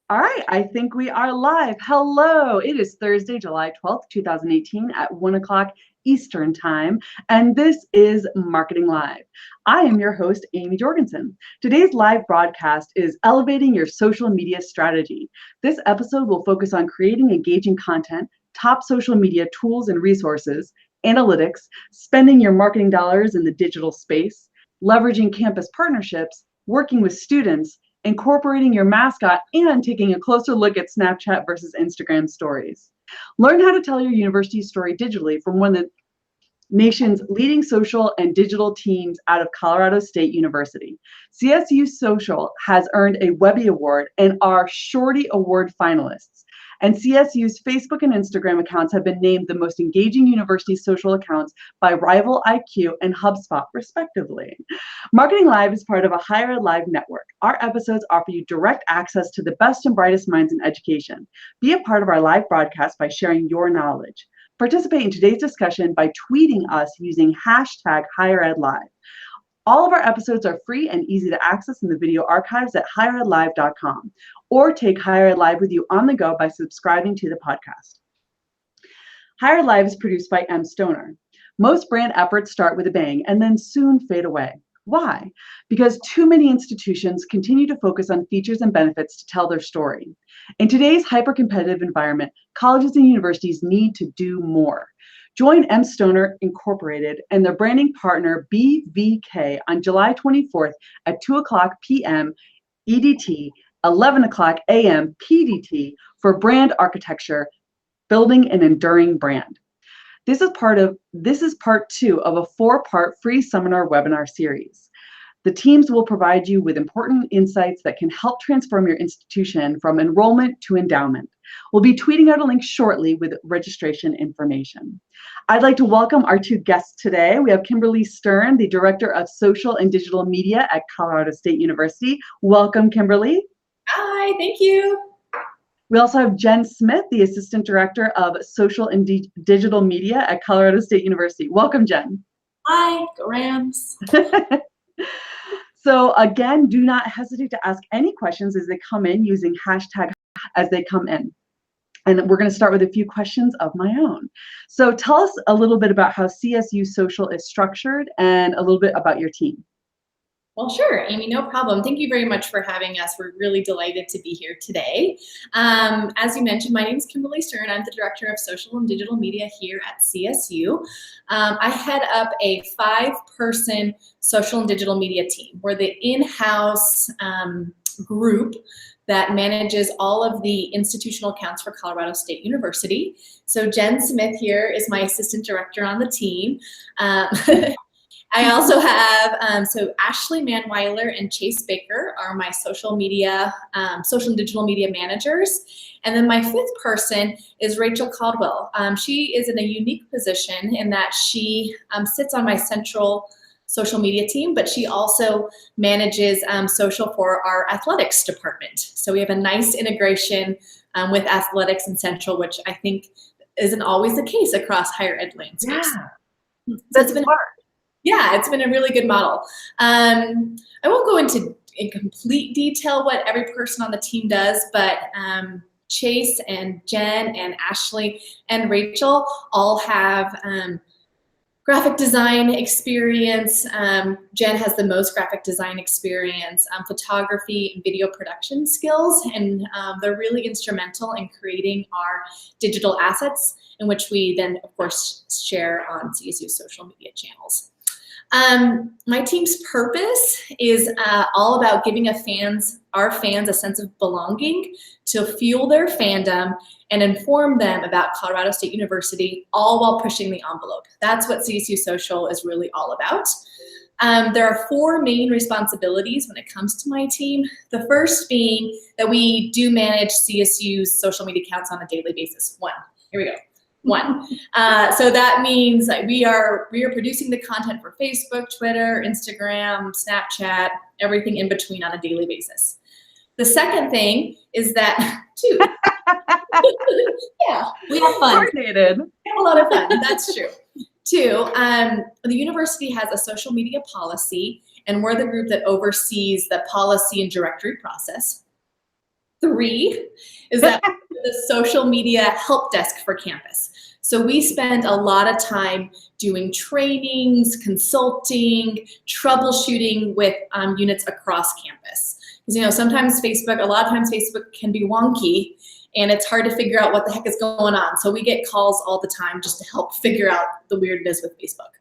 All right, I think we are live. Hello, it is Thursday, July 12th, 2018 at 1 o'clock Eastern Time, and this is Marketing Live. I am your host, Amy Jorgensen. Today's live broadcast is Elevating Your Social Media Strategy. This episode will focus on creating engaging content, top social media tools and resources, analytics, spending your marketing dollars in the digital space, leveraging campus partnerships, working with students, incorporating your mascot, and taking a closer look at Snapchat versus Instagram stories. Learn how to tell your university's story digitally from one of the nation's leading social and digital teams out of Colorado State University. CSU Social has earned a Webby Award and are Shorty Award finalists. And CSU's Facebook and Instagram accounts have been named the most engaging university social accounts by Rival IQ and HubSpot, respectively. Marketing Live is part of a Higher Ed Live network. Our episodes offer you direct access to the best and brightest minds in education. Be a part of our live broadcast by sharing your knowledge. Participate in today's discussion by tweeting us using hashtag HigherEdLive. All of our episodes are free and easy to access in the video archives at higheredlive.com, or take Higher Ed Live with you on the go by subscribing to the podcast. Higher Ed Live is produced by M. Stoner. Most brand efforts start with a bang and then soon fade away. Why? Because too many institutions continue to focus on features and benefits to tell their story. In today's hyper-competitive environment, colleges and universities need to do more. Join M. Stoner Incorporated and their branding partner BVK on July 24th at 2 o'clock p.m. EDT, 11 o'clock a.m. PDT for brand architecture, building an enduring brand. This is part 2 of a 4-part free seminar webinar series. The teams will provide you with important insights that can help transform your institution from enrollment to endowment. We'll be tweeting out a link shortly with registration information. I'd like to welcome our 2 guests today. We have Kimberly Stern, the Director of Social and Digital Media at Colorado State University. Welcome, Kimberly. Hi, thank you. We also have Jen Smith, the Assistant Director of Social and Digital Media at Colorado State University. Welcome, Jen. Hi, go Rams. So again, do not hesitate to ask any questions as they come in using hashtag as they come in. And we're going to start with a few questions of my own. So tell us a little bit about how CSU Social is structured and a little bit about your team. Well, sure, Amy, no problem. Thank you very much for having us. We're really delighted to be here today. As you mentioned, my name is Kimberly Stern. I'm the Director of Social and Digital Media here at CSU. I head up a 5-person social and digital media team. We're the in-house group that manages all of the institutional accounts for Colorado State University. So Jen Smith here is my Assistant Director on the team. I also have, so Ashley Manweiler and Chase Baker are my social and digital media managers. And then my 5th person is Rachel Caldwell. She is in a unique position in that she sits on my central social media team, but she also manages social for our athletics department. So we have a nice integration with athletics and central, which I think isn't always the case across higher ed landscapes. Yeah, so it's been hard. Yeah, it's been a really good model. I won't go in complete detail what every person on the team does, but Chase and Jen and Ashley and Rachel all have graphic design experience. Jen has the most graphic design experience, photography and video production skills, and they're really instrumental in creating our digital assets, in which we then, of course, share on CSU social media channels. My team's purpose is all about giving our fans a sense of belonging to fuel their fandom and inform them about Colorado State University, all while pushing the envelope. That's what CSU Social is really all about. There are 4 main responsibilities when it comes to my team. The first being that we do manage CSU's social media accounts on a daily basis. Here we go. 1. So that means that we are producing the content for Facebook, Twitter, Instagram, Snapchat, everything in between on a daily basis. The second thing is that 2. Yeah, we have fun. Coordinated. We have a lot of fun. That's true. 2, the university has a social media policy, and we're the group that oversees the policy and directory process. 3 is that the social media help desk for campus. So we spend a lot of time doing trainings, consulting, troubleshooting with units across campus. Because sometimes a lot of times Facebook can be wonky and it's hard to figure out what the heck is going on. So we get calls all the time just to help figure out the weirdness with Facebook.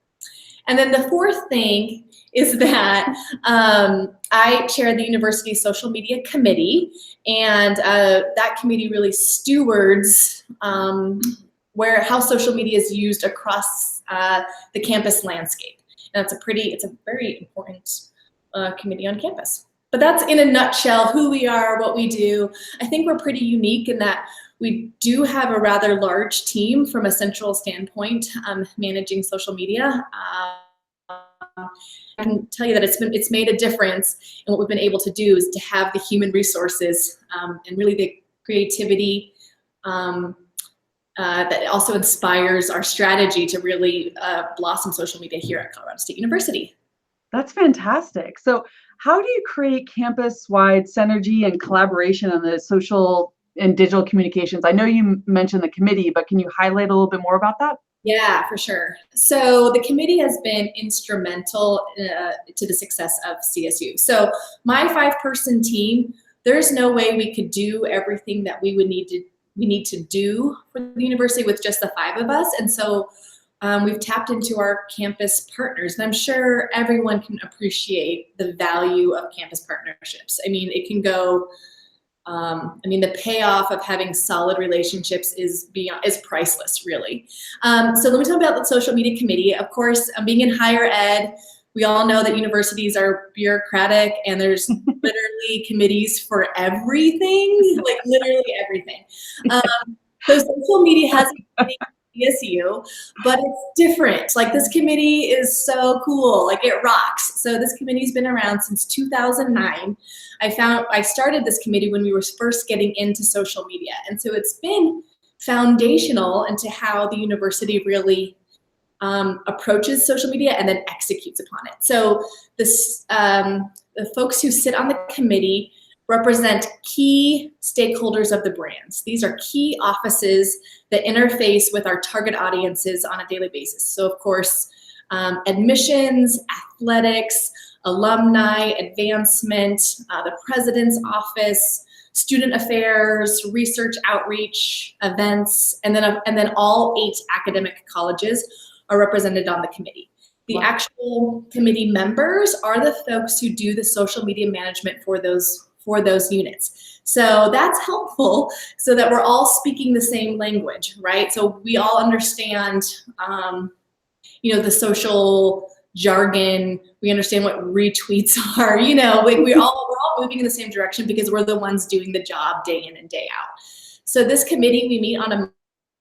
And then the 4th thing is that I chair the university social media committee, and that committee really stewards how social media is used across the campus landscape. And it's a very important committee on campus. But that's in a nutshell who we are, what we do. I think we're pretty unique in that we do have a rather large team from a central standpoint managing social media. I can tell you that it's made a difference, and what we've been able to do is to have the human resources and really the creativity that also inspires our strategy to really blossom social media here at Colorado State University. That's fantastic. So how do you create campus-wide synergy and collaboration on the social and digital communications? I know you mentioned the committee, but can you highlight a little bit more about that? Yeah, for sure. So the committee has been instrumental to the success of CSU. So my 5-person team, there's no way we could do everything that we need to do for the university with just the 5 of us. And so we've tapped into our campus partners, and I'm sure everyone can appreciate the value of campus partnerships. I mean, it can go, the payoff of having solid relationships is priceless, really. So let me talk about the social media committee. Of course, being in higher ed, we all know that universities are bureaucratic, and there's literally committees for everything, like literally everything. So social media has a committee at CSU, but it's different. Like, this committee is so cool, like it rocks. So this committee's been around since 2009. I started this committee when we were first getting into social media, and so it's been foundational into how the university really approaches social media and then executes upon it. So the folks who sit on the committee represent key stakeholders of the brands. These are key offices that interface with our target audiences on a daily basis. So of course, admissions, athletics, alumni, advancement, the president's office, student affairs, research outreach, events, and then all 8 academic colleges are represented on the committee. The actual committee members are the folks who do the social media management for those units. So that's helpful, so that we're all speaking the same language, right? So we all understand, the social jargon. We understand what retweets are. We're all moving in the same direction because we're the ones doing the job day in and day out. So this committee, we meet on a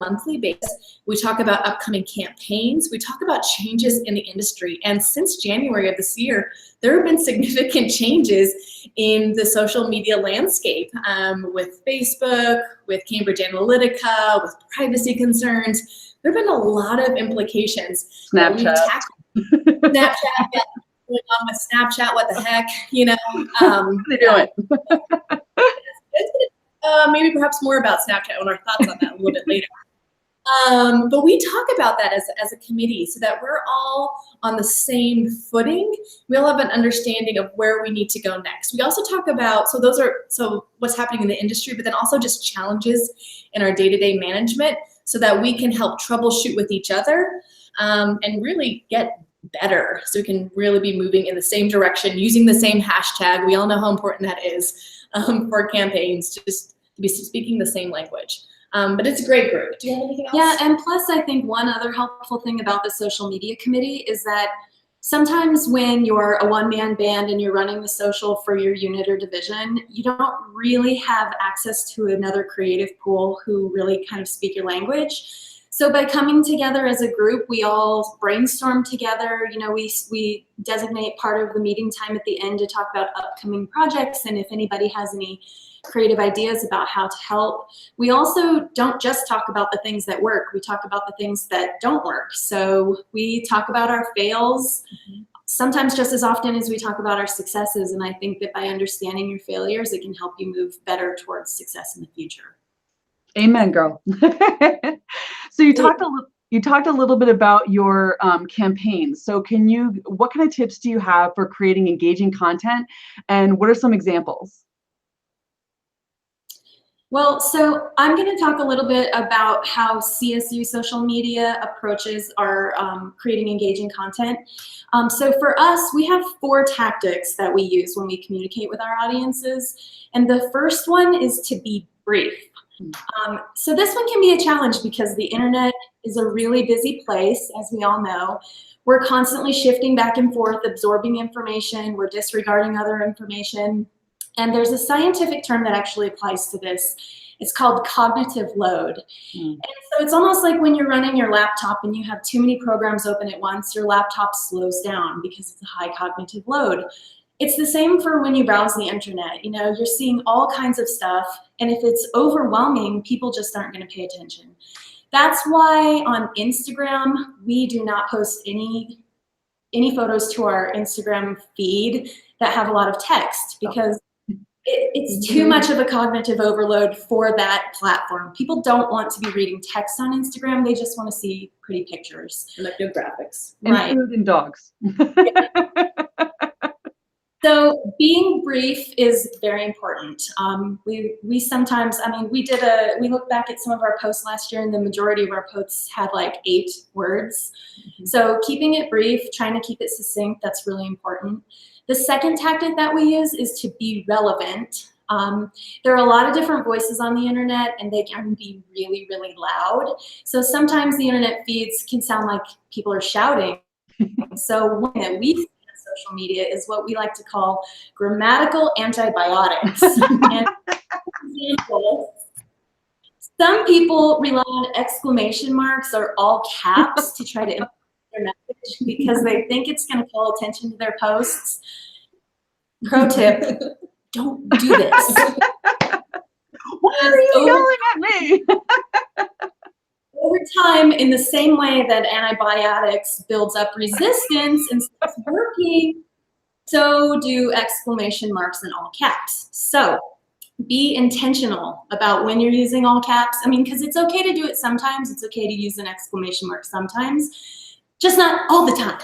monthly basis. We talk about upcoming campaigns. We talk about changes in the industry. And since January of this year, there have been significant changes in the social media landscape with Facebook, with Cambridge Analytica, with privacy concerns. There have been a lot of implications. Snapchat. Snapchat, yeah. Going on with Snapchat, what the heck, What are they doing? Maybe perhaps more about Snapchat and our thoughts on that a little bit later. But we talk about that as a committee so that we're all on the same footing. We all have an understanding of where we need to go next. We also talk about, so what's happening in the industry, but then also just challenges in our day-to-day management so that we can help troubleshoot with each other and really get better, so we can really be moving in the same direction, using the same hashtag. We all know how important that is for campaigns, just to be speaking the same language. But it's a great group. Do you have anything else? Yeah, and plus I think one other helpful thing about the social media committee is that sometimes when you're a one-man band and you're running the social for your unit or division, you don't really have access to another creative pool who really kind of speak your language. So by coming together as a group, we all brainstorm together. We designate part of the meeting time at the end to talk about upcoming projects, and if anybody has any creative ideas about how to help. We also don't just talk about the things that work, we talk about the things that don't work. So we talk about our fails sometimes just as often as we talk about our successes. And I think that by understanding your failures, it can help you move better towards success in the future. Amen, girl. So you talked a little bit about your campaigns. So what kind of tips do you have for creating engaging content, and what are some examples? Well, so I'm going to talk a little bit about how CSU social media approaches our creating engaging content. So for us, we have 4 tactics that we use when we communicate with our audiences. And the first one is to be brief. So this one can be a challenge because the internet is a really busy place, as we all know. We're constantly shifting back and forth, absorbing information. We're disregarding other information. And there's a scientific term that actually applies to this. It's called cognitive load. And so it's almost like when you're running your laptop and you have too many programs open at once, your laptop slows down because it's a high cognitive load. It's the same for when you browse the internet. You know, you're seeing all kinds of stuff, and if it's overwhelming, people just aren't going to pay attention. That's why on Instagram, we do not post any photos to our Instagram feed that have a lot of text, because it's too much of a cognitive overload for that platform. People don't want to be reading text on Instagram. They just want to see pretty pictures. And like no graphics. And right. Food and dogs. So being brief is very important. We sometimes, I mean, we looked back at some of our posts last year, and the majority of our posts had like 8 words. So keeping it brief, trying to keep it succinct, that's really important. The second tactic that we use is to be relevant. There are a lot of different voices on the internet, and they can be really, really loud. So sometimes the internet feeds can sound like people are shouting. So one thing that we see on social media is what we like to call grammatical antibiotics. And some people rely on exclamation marks or all caps to try to their message because they think it's going to call attention to their posts. Pro tip, don't do this. Why are you yelling at me? Over time, in the same way that antibiotics builds up resistance and starts working, so do exclamation marks and all caps. So be intentional about when you're using all caps. I mean, because it's okay to do it sometimes. It's okay to use an exclamation mark sometimes, just not all the time.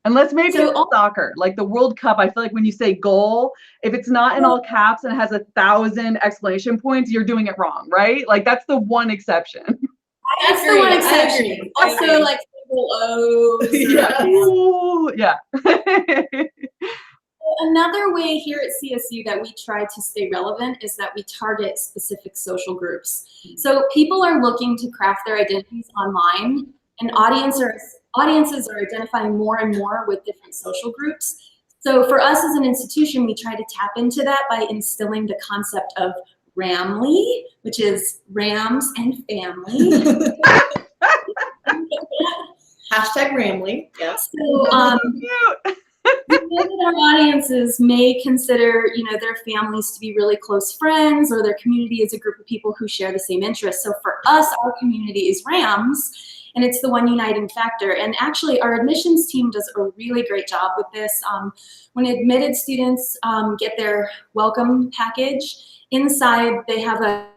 Unless maybe it's soccer, like the World Cup, I feel like when you say goal, if it's not in all caps and it has 1,000 exclamation points, you're doing it wrong, right? Like that's the one exception. That's the one exception. Also, like single O's. Yeah. Ooh, yeah. Another way here at CSU that we try to stay relevant is that we target specific social groups. So people are looking to craft their identities online, and audiences are identifying more and more with different social groups. So for us as an institution, we try to tap into that by instilling the concept of Ramly, which is Rams and Family. Hashtag Ramly, yes. So we know that our audiences may consider, their families to be really close friends, or their community is a group of people who share the same interests. So for us, our community is Rams, and it's the one uniting factor. And actually, our admissions team does a really great job with this. When admitted students get their welcome package, inside they have a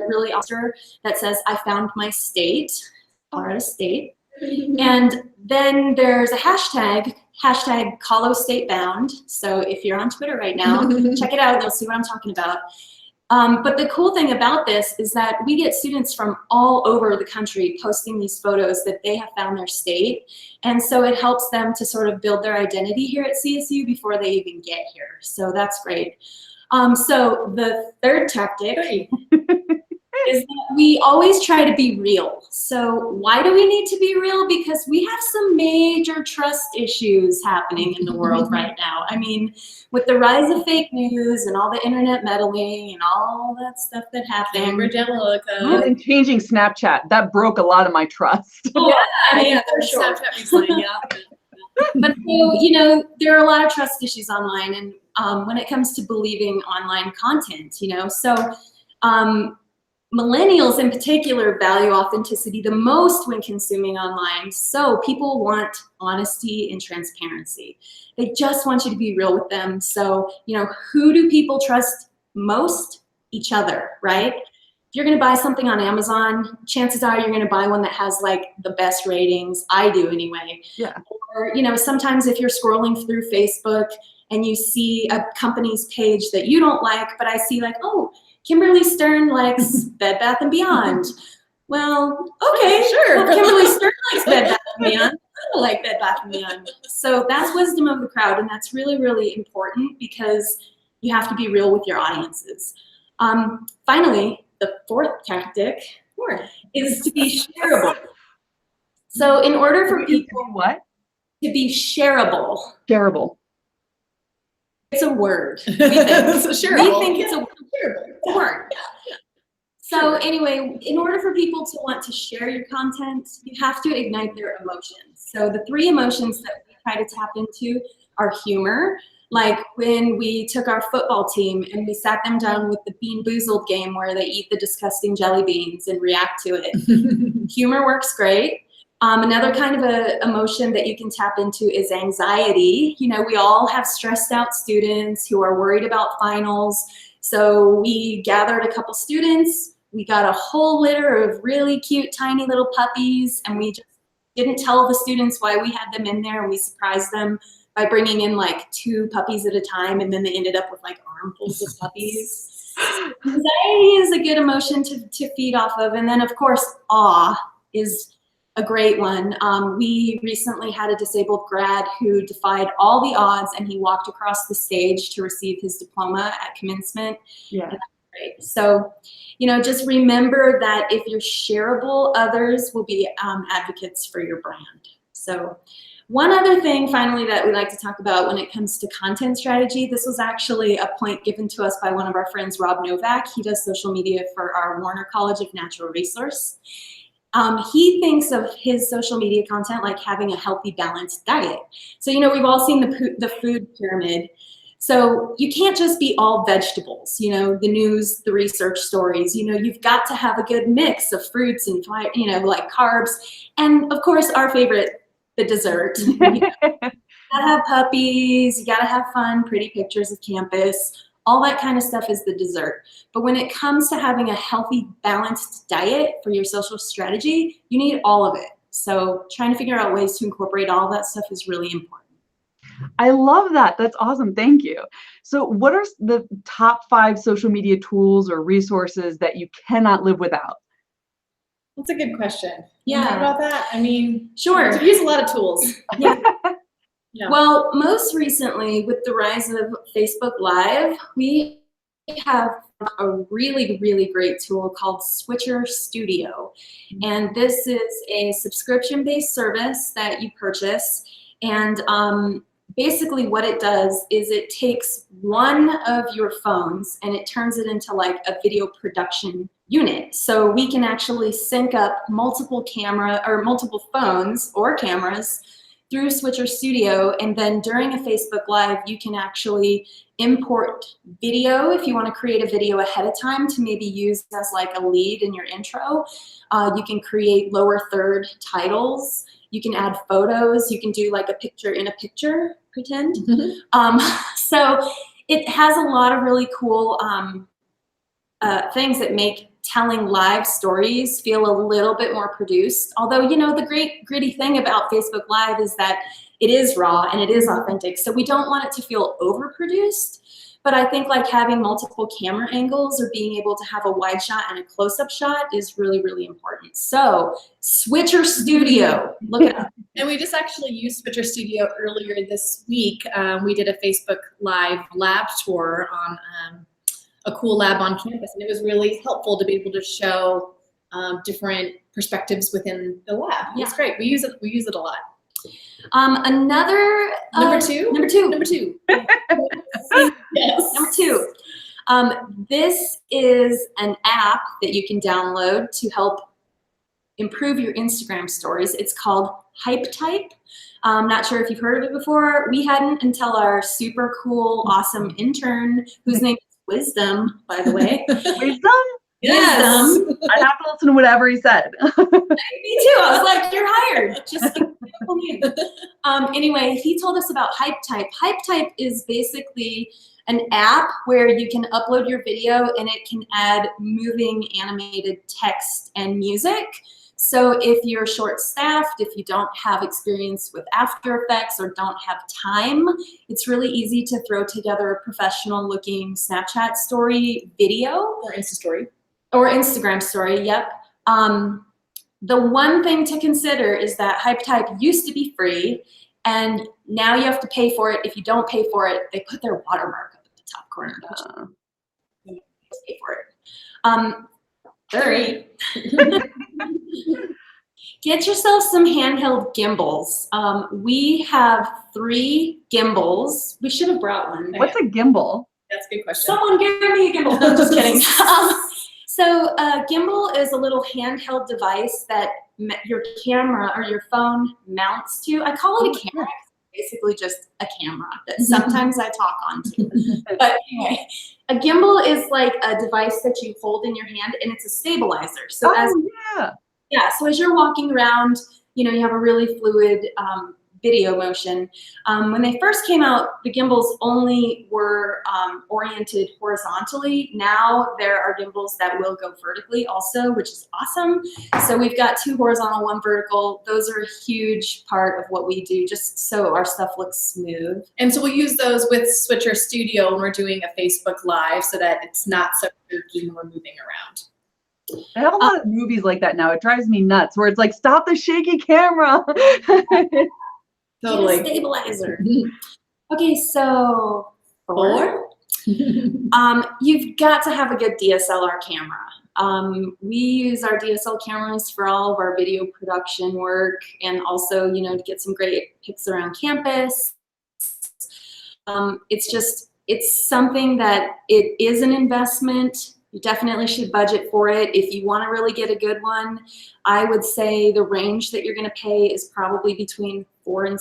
really awesome that says, "I found my state," Colorado State. And then there's a hashtag Colo State Bound. So if you're on Twitter right now, check it out. You'll see what I'm talking about. But the cool thing about this is that we get students from all over the country posting these photos that they have found their state. And so it helps them to sort of build their identity here at CSU before they even get here. So that's great. So the third tactic is that we always try to be real. So why do we need to be real? Because we have some major trust issues happening in the world right now. I mean, with the rise of fake news and all the internet meddling and all that stuff that happened. Cambridge Analytica. And changing Snapchat, that broke a lot of my trust. Yeah, I mean, for sure. Snapchat recently, yeah. But so, there are a lot of trust issues online, and when it comes to believing online content, so millennials in particular value authenticity the most when consuming online. So people want honesty and transparency. They just want you to be real with them. So, who do people trust most? Each other, right? If you're going to buy something on Amazon, chances are you're going to buy one that has like the best ratings. I do anyway. Yeah. Or, sometimes if you're scrolling through Facebook and you see a company's page that you don't like, but I see like, oh, Kimberly Stern likes Bed Bath & Beyond. Well, okay, sure. Well, Kimberly Stern likes Bed Bath & Beyond. I like Bed Bath & Beyond. So that's wisdom of the crowd, and that's really, really important because you have to be real with your audiences. Finally, the fourth tactic is to be shareable. So in order for people to be shareable. Shareable. It's a word. We think it's a word. So anyway, in order for people to want to share your content, you have to ignite their emotions. So the 3 emotions that we try to tap into are humor, like when we took our football team and we sat them down with the Bean Boozled game where they eat the disgusting jelly beans and react to it. Humor works great. Another kind of a emotion that you can tap into is anxiety. We all have stressed out students who are worried about finals. So we gathered a couple students. We got a whole litter of really cute, tiny little puppies, and we just didn't tell the students why we had them in there, and we surprised them by bringing in like 2 puppies at a time, and then they ended up with like armfuls of puppies. Anxiety is a good emotion to feed off of. And then of course, awe is a great one. We recently had a disabled grad who defied all the odds, and he walked across the stage to receive his diploma at commencement. Yeah. Great. So, just remember that if you're shareable, others will be advocates for your brand. So one other thing finally that we like to talk about when it comes to content strategy, this was actually a point given to us by one of our friends, Rob Novak. He does social media for our Warner College of Natural Resource. He thinks of his social media content like having a healthy, balanced diet. So, we've all seen the food pyramid. So you can't just be all vegetables, the news, the research stories, you've got to have a good mix of fruits and, like carbs. And of course, our favorite, the dessert. You gotta have puppies, you gotta have fun, pretty pictures of campus. All that kind of stuff is the dessert. But when it comes to having a healthy, balanced diet for your social strategy, you need all of it. So trying to figure out ways to incorporate all that stuff is really important. I love that. That's awesome. Thank you. So what are the top 5 social media tools or resources that you cannot live without? That's a good question. Yeah. Talk about that? I mean, sure. We use a lot of tools. Yeah. Yeah. Well, most recently with the rise of Facebook Live, we have a really, really great tool called Switcher Studio. And this is a subscription-based service that you purchase. And basically what it does is it takes one of your phones and it turns it into like a video production unit. So we can actually sync up multiple phones or cameras through Switcher Studio, and then during a Facebook Live, you can actually import video if you want to create a video ahead of time to maybe use as like a lead in your intro. You can create lower third titles. You can add photos. You can do like a picture in a picture, pretend. So it has a lot of really cool things that make telling live stories feel a little bit more produced. Although, the great gritty thing about Facebook Live is that it is raw and it is authentic. So we don't want it to feel overproduced. But I think like having multiple camera angles or being able to have a wide shot and a close-up shot is really, really important. So Switcher Studio, look it up. And we just actually used Switcher Studio earlier this week. We did a Facebook Live lab tour on a cool lab on campus, and it was really helpful to be able to show different perspectives within the lab. Yeah. It's great. We use it a lot. Another number two. Yes. Number 2. This is an app that you can download to help improve your Instagram stories. It's called HypeType. Not sure if you've heard of it before. We hadn't until our super cool, awesome intern, whose name is Wisdom, by the way. Wisdom? Yes. I'd have to listen to whatever he said. Me too. I was like, you're hired. Just anyway, he told us about HypeType. HypeType is basically an app where you can upload your video and it can add moving animated text and music. So if you're short-staffed, if you don't have experience with After Effects or don't have time, it's really easy to throw together a professional-looking Snapchat story video. Or Insta story. Or Instagram story, yep. The one thing to consider is that HypeType used to be free, and now you have to pay for it. If you don't pay for it, they put their watermark up at the top corner. You pay for it. Third, get yourself some handheld gimbals. We have 3 gimbals. We should have brought one. What's a gimbal? That's a good question. Someone give me a gimbal. No, just kidding. So a gimbal is a little handheld device that your camera or your phone mounts to. I call it a camera. It's basically just a camera that sometimes I talk onto. But anyway, a gimbal is like a device that you hold in your hand, and it's a stabilizer. So so as you're walking around, you have a really fluid video motion. When they first came out, the gimbals only were oriented horizontally. Now there are gimbals that will go vertically also, which is awesome. So we've got 2 horizontal, 1 vertical. Those are a huge part of what we do, just so our stuff looks smooth. And so we'll use those with Switcher Studio when we're doing a Facebook Live so that it's not so jerky when we're moving around. I have a lot of movies like that now. It drives me nuts, where it's like, stop the shaky camera. Totally. Stabilizer. Okay, so 4. You've got to have a good DSLR camera. We use our DSL cameras for all of our video production work, and also, to get some great pics around campus. It's something that it is an investment. You definitely should budget for it. If you want to really get a good one, I would say the range that you're going to pay is probably between $4,000 and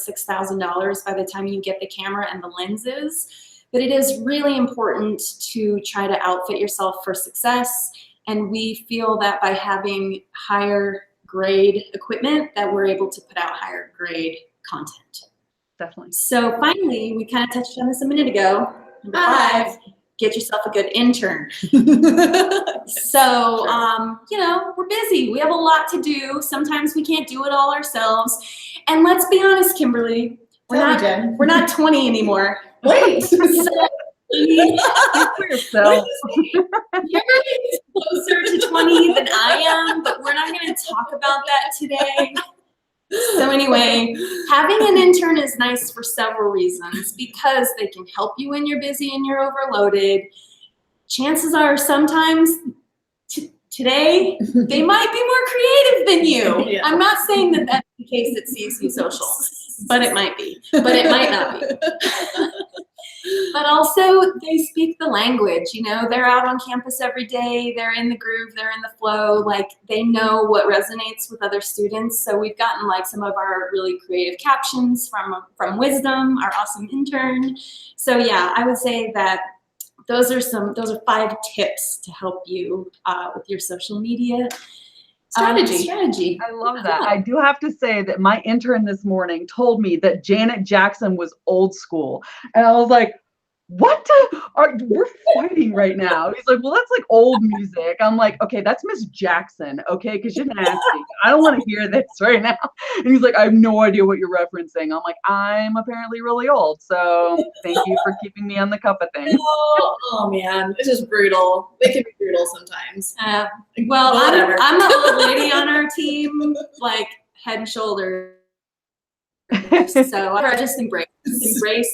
$6,000 by the time you get the camera and the lenses. But it is really important to try to outfit yourself for success. And we feel that by having higher grade equipment, that we're able to put out higher grade content. Definitely. So finally, we kind of touched on this a minute ago. Number 5. Get yourself a good intern. So, we're busy. We have a lot to do. Sometimes we can't do it all ourselves. And let's be honest, Kimberly, we're not 20 anymore. Wait. So, for yourself. Kimberly is closer to 20 than I am, but we're not going to talk about that today. So anyway, having an intern is nice for several reasons, because they can help you when you're busy and you're overloaded. Chances are sometimes today they might be more creative than you. Yeah. I'm not saying that that's the case at CSU Social, but it might be, but it might not be. But also, they speak the language, they're out on campus every day, they're in the groove, they're in the flow, like they know what resonates with other students. So we've gotten like some of our really creative captions from Wisdom, our awesome intern. So yeah, I would say that those are 5 tips to help you with your social media strategy. I love that. I do have to say that my intern this morning told me that Janet Jackson was old school. And I was like, what? We're fighting right now. He's like, well, that's like old music. I'm like, okay, that's Miss Jackson, okay? Because you're nasty. I don't want to hear this right now. And he's like, I have no idea what you're referencing. I'm like, I'm apparently really old. So thank you for keeping me on the cup of things. Oh man, it's just brutal. They can be brutal sometimes. Well, I'm the old lady on our team, like head and shoulders. So I just embrace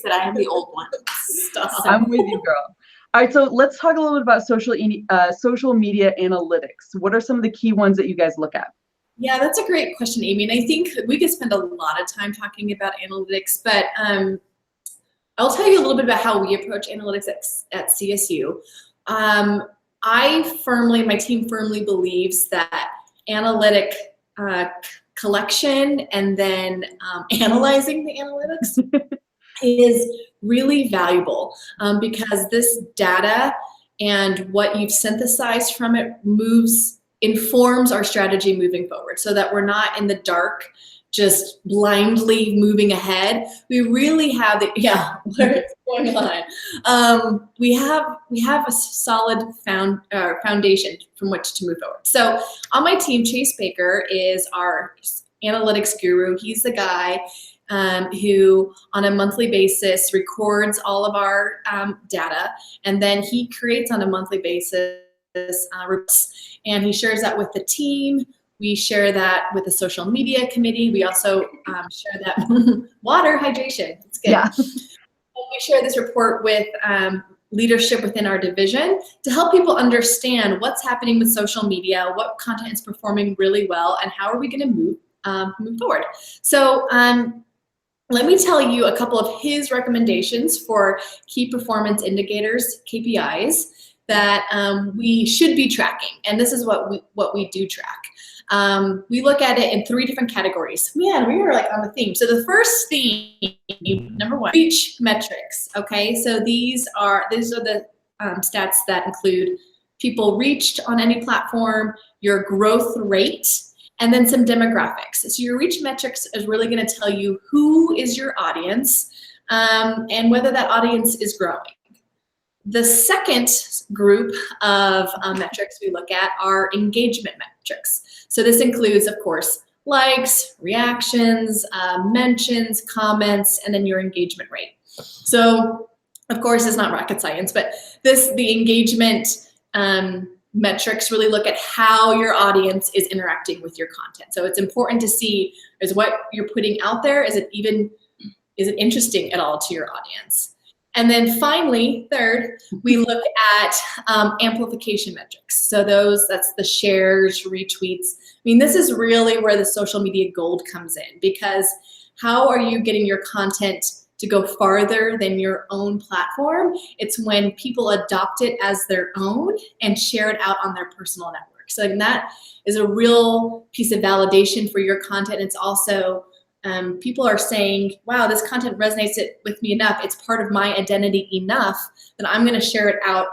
that I am the old one. Stop. I'm with you, girl. All right, so let's talk a little bit about social media analytics. What are some of the key ones that you guys look at? Yeah, that's a great question, Amy. And I think we could spend a lot of time talking about analytics, but I'll tell you a little bit about how we approach analytics at CSU. My team firmly believes that analytic collection and then analyzing the analytics is really valuable because this data and what you've synthesized from it informs our strategy moving forward, so that we're not in the dark, just blindly moving ahead. We really have what's going on? We have a solid foundation from which to move forward. So on my team, Chase Baker is our analytics guru. He's the guy who on a monthly basis records all of our data, and then he creates on a monthly basis reports, and he shares that with the team. We share that with the social media committee. We also share that water hydration. It's good. Yeah. We share this report with leadership within our division to help people understand what's happening with social media, what content is performing really well, and how are we going to move forward. So let me tell you a couple of his recommendations for key performance indicators, KPIs, that we should be tracking. And this is what we do track. We look at it in 3 different categories. Man, we were like on the theme. So the first theme, number 1, reach metrics. Okay, so these are the stats that include people reached on any platform, your growth rate, and then some demographics. So your reach metrics is really going to tell you who is your audience and whether that audience is growing. The second group of metrics we look at are engagement metrics. So this includes, of course, likes, reactions, mentions, comments, and then your engagement rate. So, of course, it's not rocket science, but the engagement metrics really look at how your audience is interacting with your content. So it's important to see, is what you're putting out there, is it interesting at all to your audience? And then finally, third, we look at amplification metrics. So that's the shares, retweets. I mean, this is really where the social media gold comes in, because how are you getting your content to go farther than your own platform? It's when people adopt it as their own and share it out on their personal network. So that is a real piece of validation for your content. It's also people are saying, wow, this content resonates with me enough. It's part of my identity enough that I'm going to share it out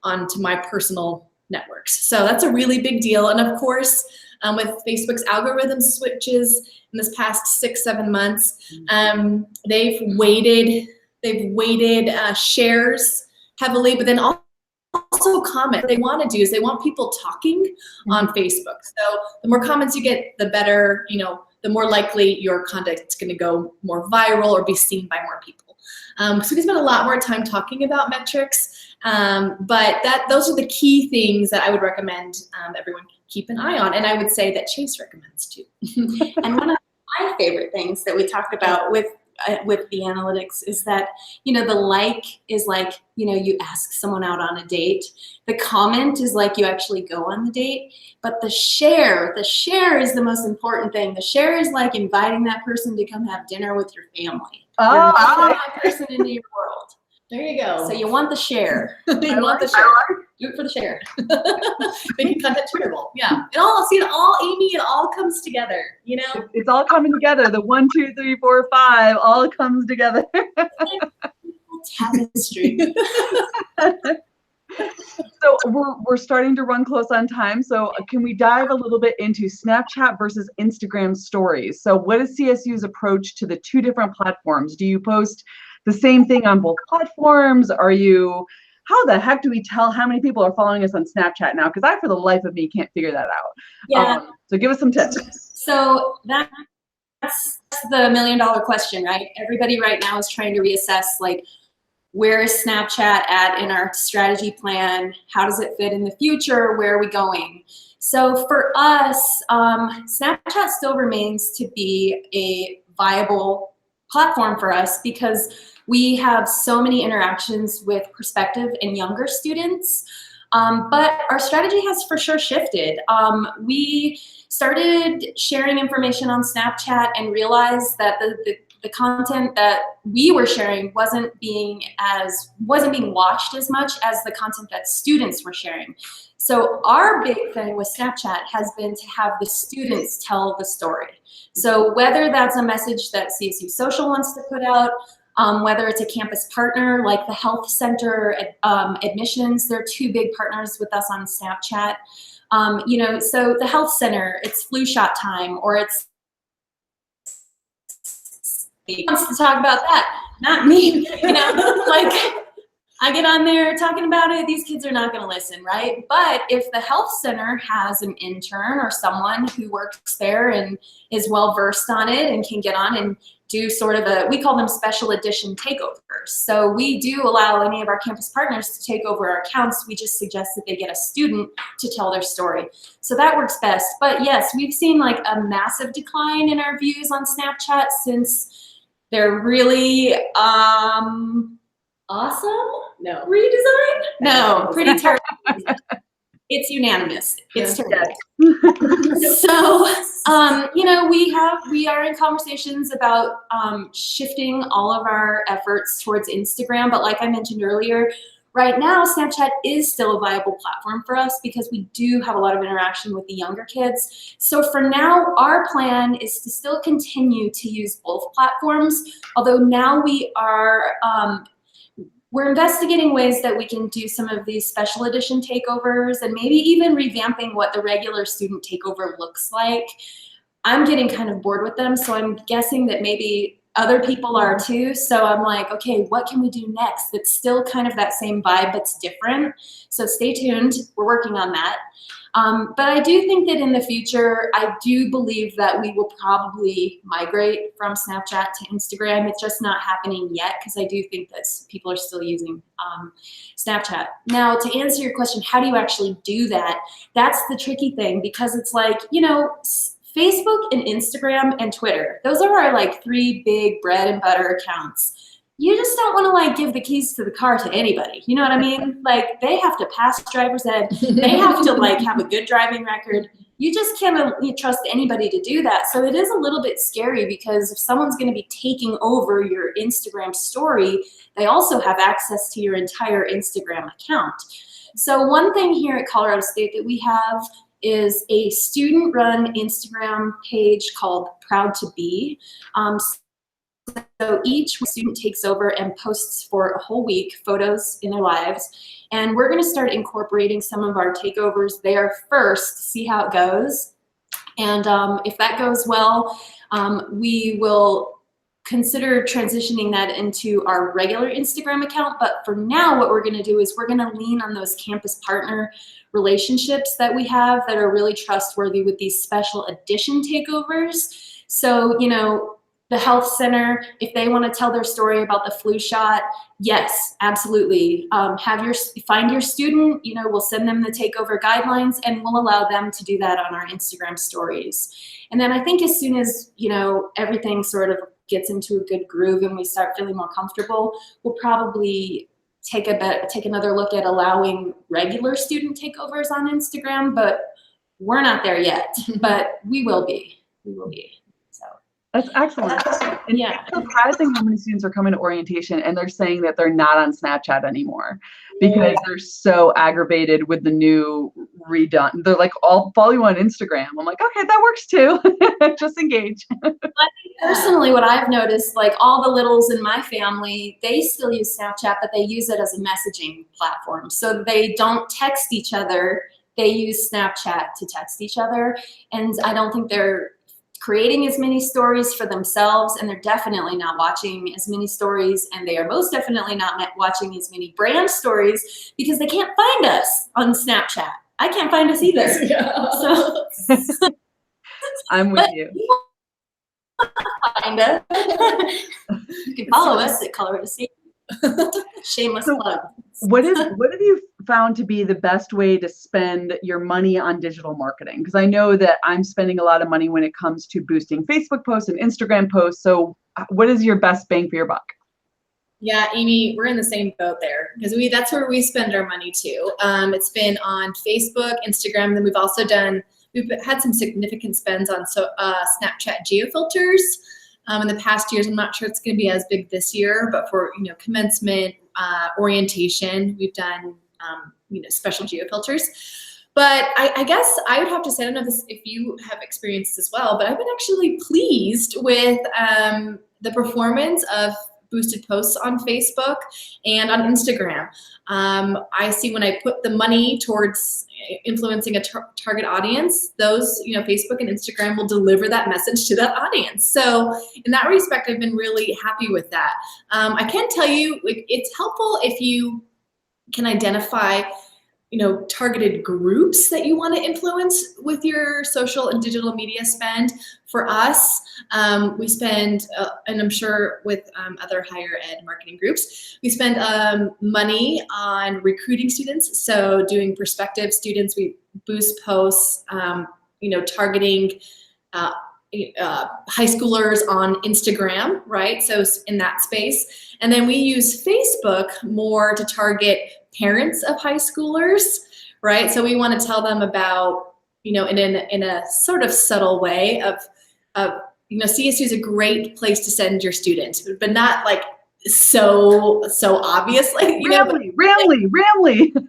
onto my personal networks. So that's a really big deal. And of course, with Facebook's algorithm switches in this past 6-7 months, they've weighted shares heavily, but then also comment. What they want to do is they want people talking on Facebook. So the more comments you get, the better, the more likely your content is going to go more viral or be seen by more people. So we spend a lot more time talking about metrics, but those are the key things that I would recommend everyone keep an eye on, and I would say that Chase recommends too. And one of my favorite things that we talked about with the analytics is that, the like is like, you ask someone out on a date. The comment is like you actually go on the date. But the share is the most important thing. The share is like inviting that person to come have dinner with your family. You're inviting that person into your world. There you go. So you want the share. You want the share. Do it for the share. Making content shareable. Yeah. It all comes together, It's all coming together. The 1, 2, 3, 4, 5 all comes together. Tapestry. So we're starting to run close on time. So can we dive a little bit into Snapchat versus Instagram stories? So what is CSU's approach to the 2 different platforms? Do you post the same thing on both platforms? How the heck do we tell how many people are following us on Snapchat now? Because I, for the life of me, can't figure that out. Yeah. So give us some tips. So that's the $1 million question, right? Everybody right now is trying to reassess, like, where is Snapchat at in our strategy plan? How does it fit in the future? Where are we going? So for us, Snapchat still remains to be a viable platform for us because we have so many interactions with prospective and younger students. But our strategy has for sure shifted. We started sharing information on Snapchat and realized that the content that we were sharing wasn't being watched as much as the content that students were sharing. So our big thing with Snapchat has been to have the students tell the story. So whether that's a message that CSU Social wants to put out, whether it's a campus partner like the health center, admissions. They're two big partners with us on Snapchat. So the health center, it's flu shot time, or it's he wants to talk about that, not me. I get on there talking about it, these kids are not going to listen, right? But if the health center has an intern or someone who works there and is well versed on it and can get on and do sort of we call them special edition takeovers. So we do allow any of our campus partners to take over our accounts. We just suggest that they get a student to tell their story. So that works best. But yes, we've seen like a massive decline in our views on Snapchat since they're really awesome redesign? No, pretty terrible. It's unanimous. It's terrible. So, we are in conversations about shifting all of our efforts towards Instagram. But like I mentioned earlier, right now, Snapchat is still a viable platform for us because we do have a lot of interaction with the younger kids. So for now, our plan is to still continue to use both platforms, although now we are we're investigating ways that we can do some of these special edition takeovers and maybe even revamping what the regular student takeover looks like. I'm getting kind of bored with them, so I'm guessing that maybe other people are too. So I'm like, okay, what can we do next that's still kind of that same vibe but's different? So stay tuned. We're working on that. But I do think that in the future, I do believe that we will probably migrate from Snapchat to Instagram. It's just not happening yet because I do think that people are still using Snapchat. Now, to answer your question, how do you actually do that? That's the tricky thing because it's like, Facebook and Instagram and Twitter, those are our like three big bread and butter accounts. You just don't want to like give the keys to the car to anybody. You know what I mean? Like they have to pass driver's ed. They have to like have a good driving record. You just can't trust anybody to do that. So it is a little bit scary because if someone's going to be taking over your Instagram story, they also have access to your entire Instagram account. So one thing here at Colorado State that we have is a student-run Instagram page called Proud to Be. So each student takes over and posts for a whole week photos in their lives. And we're going to start incorporating some of our takeovers there first to see how it goes. And if that goes well, we will consider transitioning that into our regular Instagram account. But for now, what we're going to do is we're going to lean on those campus partner relationships that we have that are really trustworthy with these special edition takeovers. So, the health center, if they want to tell their story about the flu shot, yes, absolutely. Find your student, we'll send them the takeover guidelines and we'll allow them to do that on our Instagram stories. And then I think as soon as, everything sort of gets into a good groove and we start feeling more comfortable, we'll probably take another look at allowing regular student takeovers on Instagram, but we're not there yet, but we will be. So. That's excellent. And yeah. It's surprising how many students are coming to orientation and they're saying that they're not on Snapchat anymore because they're so aggravated with the new redone. They're like, I'll follow you on Instagram. I'm like, okay, that works too. Just engage. Personally, what I've noticed, like all the littles in my family, they still use Snapchat, but they use it as a messaging platform. So they don't text each other. They use Snapchat to text each other. And I don't think they're creating as many stories for themselves, and they're definitely not watching as many stories, and they are most definitely not watching as many brand stories because they can't find us on Snapchat. I can't find us either. Yeah. So I'm with you. Find us. You can follow us at Colorado State. Shameless plug. What have you found to be the best way to spend your money on digital marketing? Because I know that I'm spending a lot of money when it comes to boosting Facebook posts and Instagram posts. So what is your best bang for your buck? Yeah, Amy, we're in the same boat there because that's where we spend our money too. It's been on Facebook, Instagram, and then we've had some significant spends on Snapchat geofilters. In the past years, I'm not sure it's going to be as big this year, but for commencement, orientation, we've done special geofilters. But I guess I would have to say, I don't know if you have experienced as well, but I've been actually pleased with the performance of boosted posts on Facebook and on Instagram. I see when I put the money towards influencing a target audience, those, Facebook and Instagram will deliver that message to that audience. So in that respect, I've been really happy with that. I can tell you, it's helpful if you can identify targeted groups that you want to influence with your social and digital media spend. For us, we spend, and I'm sure with other higher ed marketing groups, we spend money on recruiting students. So doing prospective students, we boost posts, targeting high schoolers on Instagram, right? So in that space. And then we use Facebook more to target parents of high schoolers, right? So we want to tell them about, in a sort of subtle way of CSU is a great place to send your student, but not like so obviously. Really.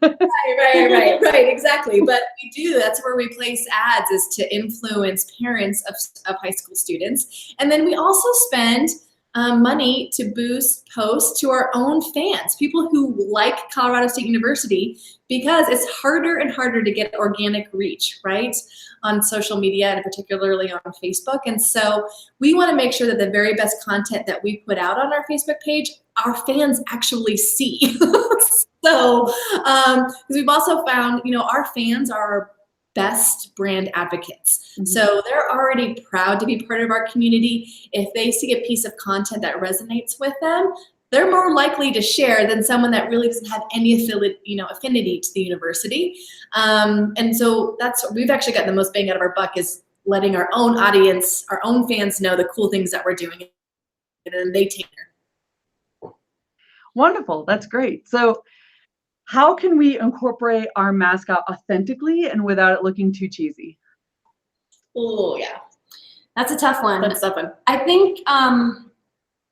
Right, exactly. But we do, that's where we place ads, is to influence parents of high school students. And then we also spend money to boost posts to our own fans, people who like Colorado State University, because it's harder and harder to get organic reach, right, on social media and particularly on Facebook. And so we want to make sure that the very best content that we put out on our Facebook page, our fans actually see. So, because we've also found, our fans are our best brand advocates. Mm-hmm. So they're already proud to be part of our community. If they see a piece of content that resonates with them, they're more likely to share than someone that really doesn't have any affinity to the university. And so we've actually gotten the most bang out of our buck, is letting our own audience, our own fans know the cool things that we're doing, and then they take care. Wonderful. That's great. So how can we incorporate our mascot authentically and without it looking too cheesy? Oh, yeah. That's a tough one. That's a tough one. I think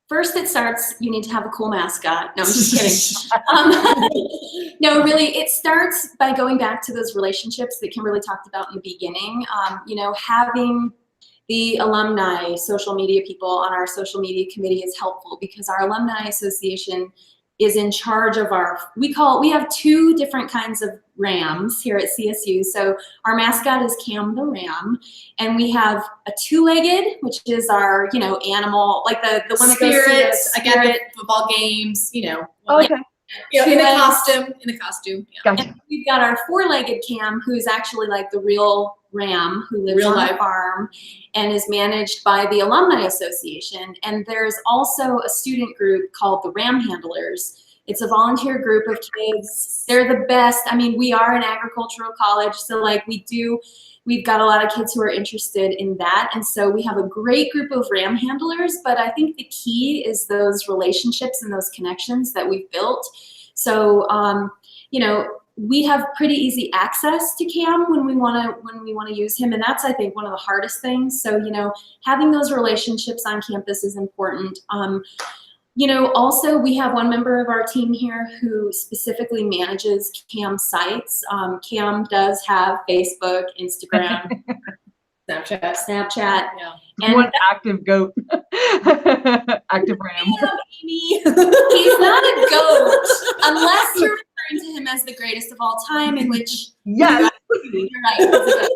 first it starts, you need to have a cool mascot. No, I'm just kidding. No, really, it starts by going back to those relationships that Kimberly talked about in the beginning. Having the alumni social media people on our social media committee is helpful, because our alumni association is in charge of we have two different kinds of rams here at CSU. So our mascot is Cam the Ram, and we have a two-legged, which is our, animal, like the one that goes to the spirit football games, Okay. In a costume. Yeah. Gotcha. And we've got our four-legged Cam, who's actually like the real ram who lives on a farm and is managed by the Alumni Association. And there's also a student group called the Ram Handlers. It's a volunteer group of kids. They're the best. I mean, we are an agricultural college, so we've got a lot of kids who are interested in that. And so we have a great group of Ram handlers, but I think the key is those relationships and those connections that we've built. So, we have pretty easy access to Cam when we want to use him, and that's, I think, one of the hardest things. So, having those relationships on campus is important. Also, we have one member of our team here who specifically manages Cam's sites. Cam does have Facebook, Instagram, Snapchat. Yeah. And one active goat. Active ram. He's not a goat unless you're referring to him as the greatest of all time, in which yes. You're right.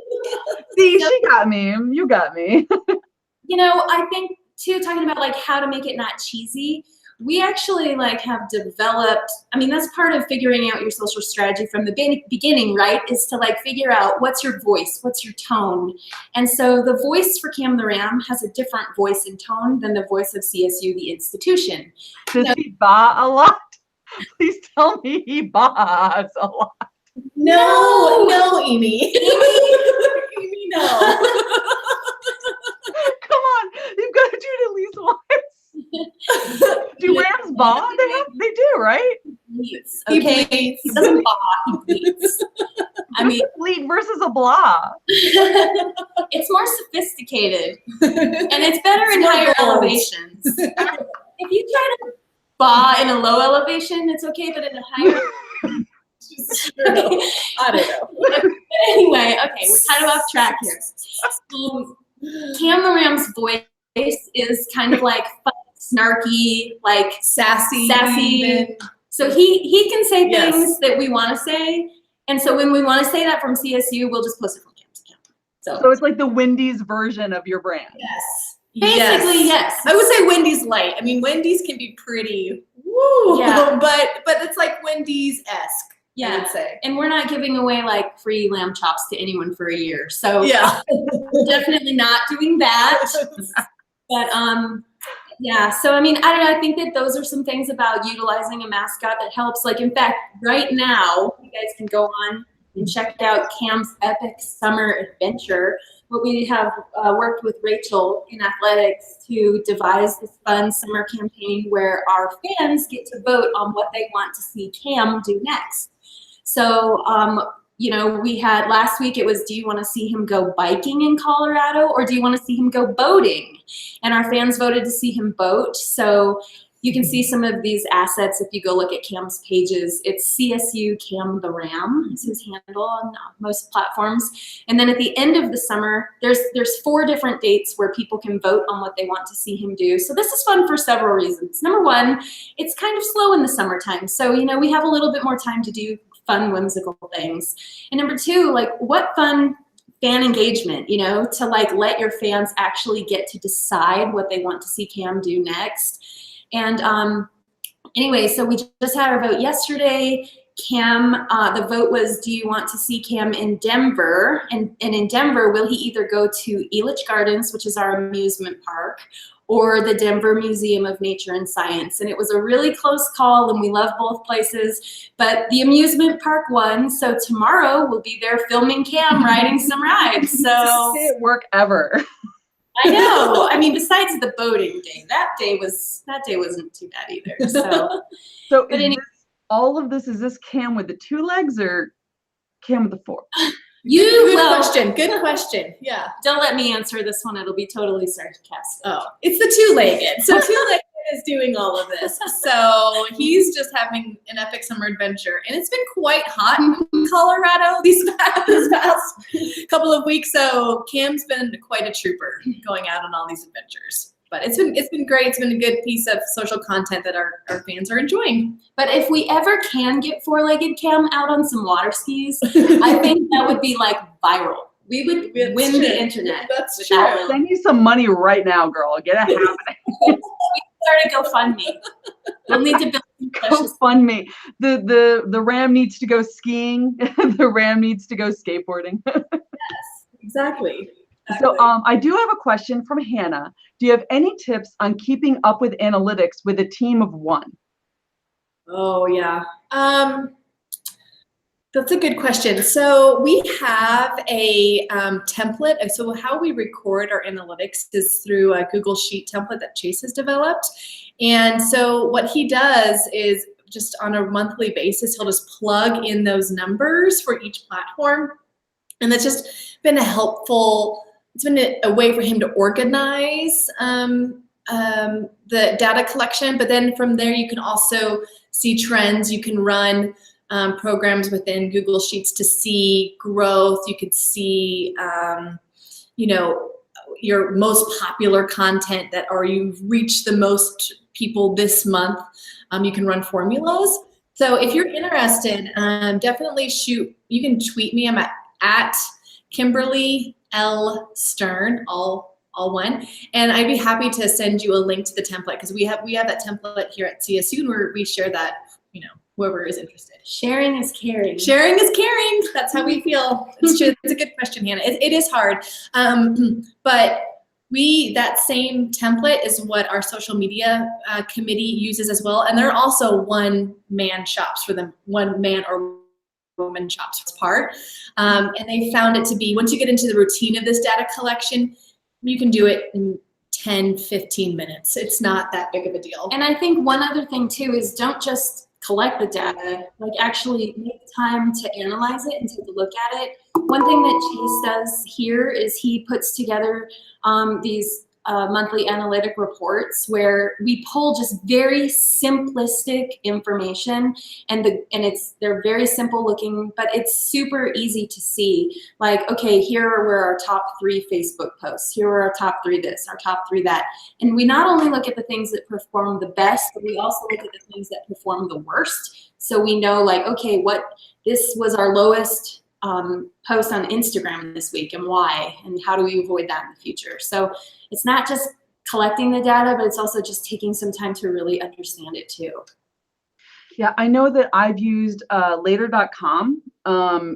See, she got me. You got me. I think too, talking about how to make it not cheesy, we actually have developed, that's part of figuring out your social strategy from the beginning, right? Is to figure out what's your voice, what's your tone. And so the voice for Cam the Ram has a different voice and tone than the voice of CSU, the institution. Does he baa a lot? Please tell me he baas a lot. No, Amy. Amy, no. Come on, you've got to do it at least once. Do rams baa? They do, right? Bleats. Okay. He bleats. He doesn't baa, he bleats. Bleat versus a blah. It's more sophisticated, and it's better in higher elevations. If you try to baa in a low elevation, it's okay, but in a higher I don't know. Anyway, okay, we're kind of off track here. Cam the Ram's voice is kind of like snarky, like sassy. even. So he can say things that we want to say. And so when we want to say that from CSU, we'll just post it from camp to camp. So it's like the Wendy's version of your brand. Yes. Basically, yes. I would say Wendy's light. I mean, Wendy's can be pretty, woo, but it's like Wendy's-esque. Yeah, I would say. And we're not giving away like free lamb chops to anyone for a year. So we're definitely not doing that. But yeah, so I mean, I don't know, I think that those are some things about utilizing a mascot that helps. Like, in fact, right now, you guys can go on and check out Cam's Epic Summer Adventure. But we have worked with Rachel in athletics to devise this fun summer campaign where our fans get to vote on what they want to see Cam do next. So, you know, we had last week, it was, do you want to see him go biking in Colorado or do you want to see him go boating? And our fans voted to see him boat. So you can see some of these assets if you go look at Cam's pages. It's CSU Cam the Ram is his handle on most platforms. And then at the end of the summer, there's 4 different dates where people can vote on what they want to see him do. So this is fun for several reasons. Number one, it's kind of slow in the summertime. So, you know, we have a little bit more time to do fun, whimsical things. And number 2, like, what fun fan engagement, you know, to like let your fans actually get to decide what they want to see Cam do next. And anyway, so we just had our vote yesterday. Cam, the vote was, do you want to see Cam in Denver? And in Denver, will he either go to Elitch Gardens, which is our amusement park, or the Denver Museum of Nature and Science? And it was a really close call, and we love both places, but the amusement park won. So tomorrow we'll be there filming Cam riding some rides. So Day at work ever. I know. I mean, besides the boating day, that day wasn't too bad either. So, so all of this, is this Cam with the 2 legs or Cam with the 4? Good question. Yeah. Don't let me answer this one. It'll be totally sarcastic. Oh, it's the 2-legged. So 2-legged is doing all of this. So he's just having an epic summer adventure. And it's been quite hot in Colorado these past couple of weeks. So Cam's been quite a trooper going out on all these adventures. But it's been great. It's been a good piece of social content that our fans are enjoying. But if we ever can get 4-legged Cam out on some water skis, I think that would be like viral. We would win the internet. That's true. Send you some money right now, girl. Get it happening. Start a GoFundMe. We'll need to build GoFundMe. The Ram needs to go skiing. The Ram needs to go skateboarding. Yes, exactly. So I do have a question from Hannah. Do you have any tips on keeping up with analytics with a team of 1? Oh, yeah. That's a good question. So we have a template. So how we record our analytics is through a Google Sheet template that Chase has developed. And so what he does is just on a monthly basis, he'll just plug in those numbers for each platform. And that's just been it's been a way for him to organize the data collection. But then from there, you can also see trends. You can run programs within Google Sheets to see growth. You could see, you know, your most popular content or you've reached the most people this month. You can run formulas. So if you're interested, definitely you can tweet me. I'm at Kimberly L. Stern, all one, and I'd be happy to send you a link to the template because we have that template here at CSU where we share that, you know, whoever is interested. Sharing is caring. Sharing is caring. That's how we feel. It's true. It's a good question, Hannah. It is hard, but that same template is what our social media committee uses as well, and they're also one-man shops for them, one man or woman shops part. And they found it to be, once you get into the routine of this data collection, you can do it in 10, 15 minutes. It's not that big of a deal. And I think one other thing too is don't just collect the data, like actually make time to analyze it and take a look at it. One thing that Chase does here is he puts together these monthly analytic reports where we pull just very simplistic information, and they're very simple looking, but it's super easy to see. Like, okay, here were our top 3 Facebook posts. Here are our top 3 this, our top 3 that. And we not only look at the things that perform the best, but we also look at the things that perform the worst. So we know, like, okay, this was our lowest post on Instagram this week, and why, and how do we avoid that in the future? So it's not just collecting the data, but it's also just taking some time to really understand it too. Yeah, I know that I've used later.com.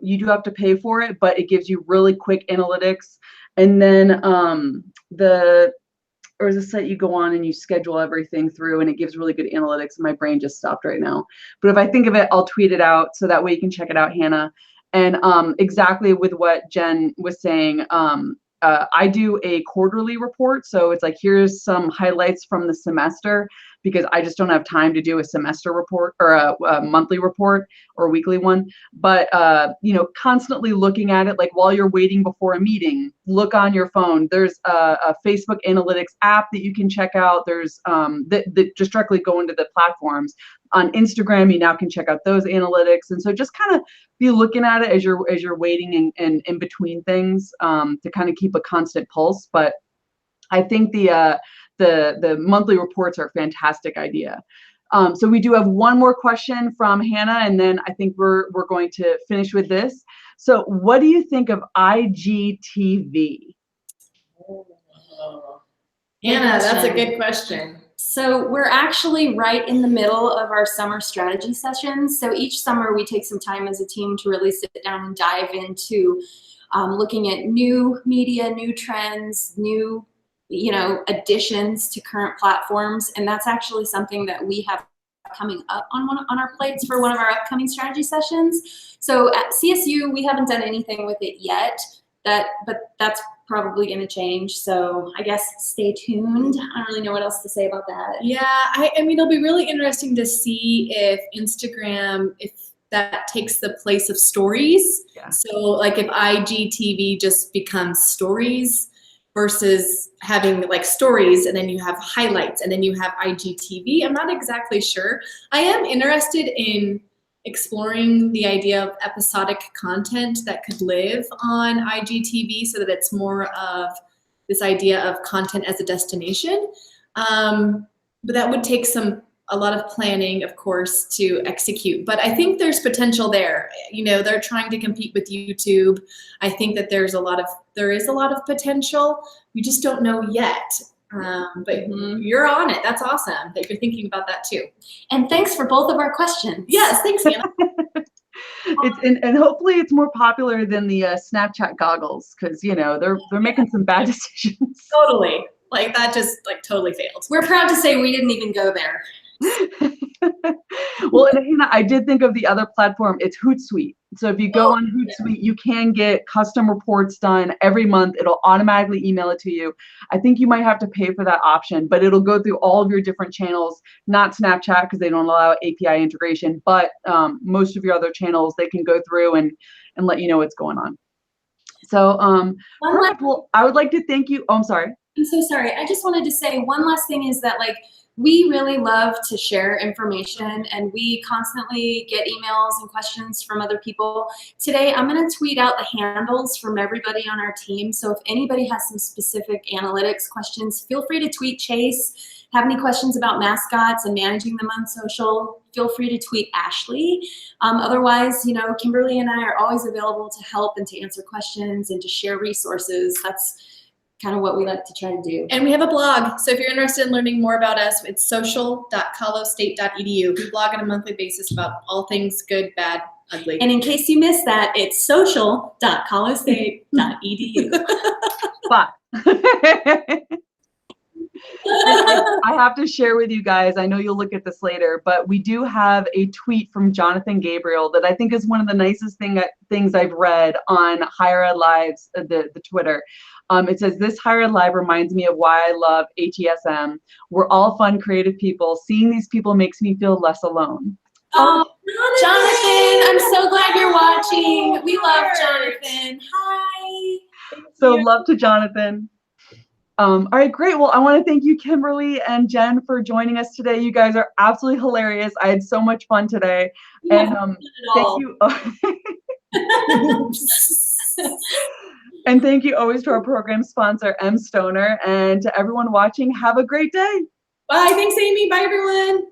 You do have to pay for it, but it gives you really quick analytics. And then there's a site you go on and you schedule everything through, and it gives really good analytics. My brain just stopped right now. But if I think of it, I'll tweet it out so that way you can check it out, Hannah. And exactly with what Jen was saying, I do a quarterly report. So it's like, here's some highlights from the semester, because I just don't have time to do a semester report or a monthly report or a weekly one. But, constantly looking at it, like while you're waiting before a meeting, look on your phone. There's a Facebook analytics app that you can check out. There's that just directly go into the platforms. On Instagram, you now can check out those analytics. And so just kind of be looking at it as you're waiting and in between things, to kind of keep a constant pulse. But I think the monthly reports are a fantastic idea. So we do have one more question from Hannah, and then I think we're going to finish with this. So what do you think of IGTV? Hannah, that's a good question. So we're actually right in the middle of our summer strategy sessions. So each summer we take some time as a team to really sit down and dive into looking at new media, new trends, new additions to current platforms. And that's actually something that we have coming up on our plates for one of our upcoming strategy sessions. So at CSU, we haven't done anything with it yet, but that's probably going to change. So I guess stay tuned. I don't really know what else to say about that. Yeah, I mean, it'll be really interesting to see if Instagram, if that takes the place of stories. Yeah. So like if IGTV just becomes stories versus having like stories, and then you have highlights, and then you have IGTV. I'm not exactly sure. I am interested in exploring the idea of episodic content that could live on IGTV, so that it's more of this idea of content as a destination. But that would take a lot of planning, of course, to execute. But I think there's potential there. They're trying to compete with YouTube. I think that there is a lot of potential. We just don't know yet. But you're on it. That's awesome that you're thinking about that too. And thanks for both of our questions. Yes, thanks, Hannah. And hopefully it's more popular than the Snapchat goggles, because they're making some bad decisions. Totally. Like that just totally failed. We're proud to say we didn't even go there. Well, and Hannah, I did think of the other platform. It's Hootsuite. So if you go on Hootsuite, you can get custom reports done every month. It'll automatically email it to you. I think you might have to pay for that option, but it'll go through all of your different channels, not Snapchat because they don't allow API integration, but most of your other channels, they can go through and let you know what's going on. So well, I would like to thank you. Oh, I'm sorry. I'm so sorry. I just wanted to say one last thing is that we really love to share information, and we constantly get emails and questions from other people. Today, I'm going to tweet out the handles from everybody on our team. So if anybody has some specific analytics questions, feel free to tweet Chase. Have any questions about mascots and managing them on social, feel free to tweet Ashley. Otherwise, Kimberly and I are always available to help and to answer questions and to share resources. That's kind of what we like to try to do. And we have a blog. So if you're interested in learning more about us, it's social.colostate.edu. We blog on a monthly basis about all things good, bad, ugly. And in case you missed that, it's social.colostate.edu. But I have to share with you guys, I know you'll look at this later, but we do have a tweet from Jonathan Gabriel that I think is one of the nicest things I've read on Higher Ed Live's, the Twitter. It says, "This Higher Ed Live reminds me of why I love HESM. We're all fun, creative people. Seeing these people makes me feel less alone." Oh, Jonathan, I'm so glad you're watching. We love Jonathan. Hi. So love to Jonathan. All right, great. Well, I want to thank you, Kimberly and Jen, for joining us today. You guys are absolutely hilarious. I had so much fun today. Yeah, And not at thank all. you. And thank you always to our program sponsor, M. Stoner. And to everyone watching, have a great day. Bye. Thanks, Amy. Bye, everyone.